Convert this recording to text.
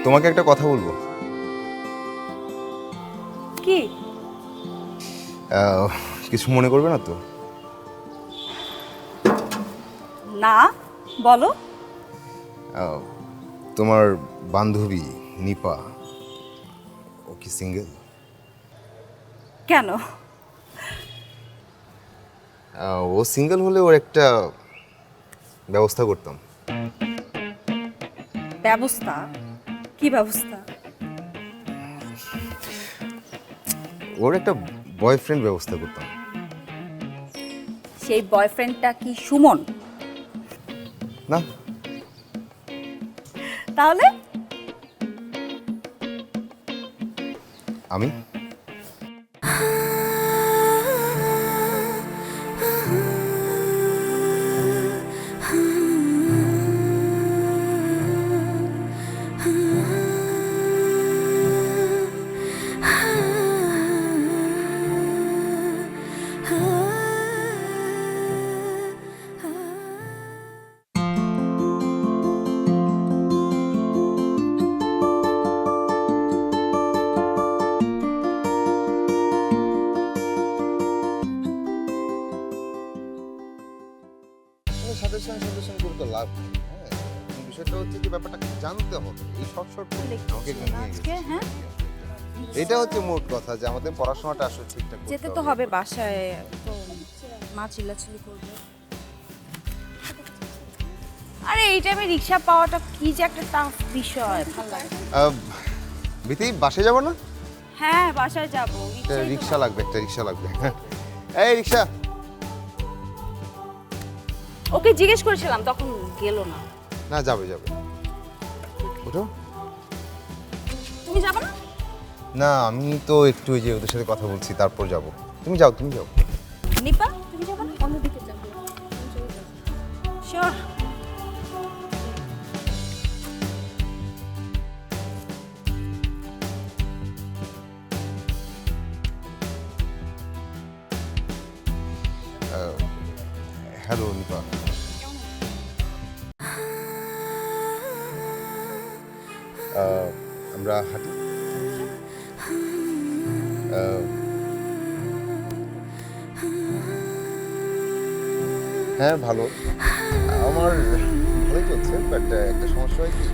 তোমাকে একটা কথা বলবো। কি? কিছু মনে করবে না তো? না, বলো। তোমার বান্ধবী নিপা ও কি সিঙ্গেল? কেন? ও সিঙ্গেল হলে ওর একটা ব্যবস্থা করতাম। ব্যবস্থা? কি ব্যবস্থা? ওর একটা বয়ফ্রেন্ড ব্যবস্থা করতাম। সেই বয়ফ্রেন্ডটা কি সুমন? না, তাহলে? আমি। সাজেশন করে তো লাভ নেই। হ্যাঁ, বিষয়টা হচ্ছে যে ব্যাপারটা জানতে হবে। এই শর্ট আমাকে আজকে হ্যাঁ এটা হচ্ছে মোট কথা যে আমাদের পড়াশোনাটা আসলে ঠিকঠাক করতে যেতে তো হবে বাসায়, তো মা চিল্লাচিল্লি করবে। আরে এই টাইমে রিক্সা পাওয়াটা কি যে একটা টাফ বিষয়, ভালো লাগে না। বিতি বাসে যাব না? হ্যাঁ বাসায় যাবো, একটা ইচ্ছেই তো রিক্সা লাগবে, একটা রিক্সা লাগবে। এই রিক্সা। ওকে জিজ্ঞেস করেছিলাম, তখন গেল না। না, যাবে ওঠো। তুমি যাবে না? না, আমি তো একটু ওই যে ওদের সাথে কথা বলছি, তারপর যাব। তুমি যাও। নিপা তুমি যাবে না? অন্যদিকে যাবো। শিওর? হ্যালো নিপা। আমরা হাঁটি। হ্যাঁ ভালো, আমার ভালোই চলছে, বাট একটা সমস্যা হয় কি,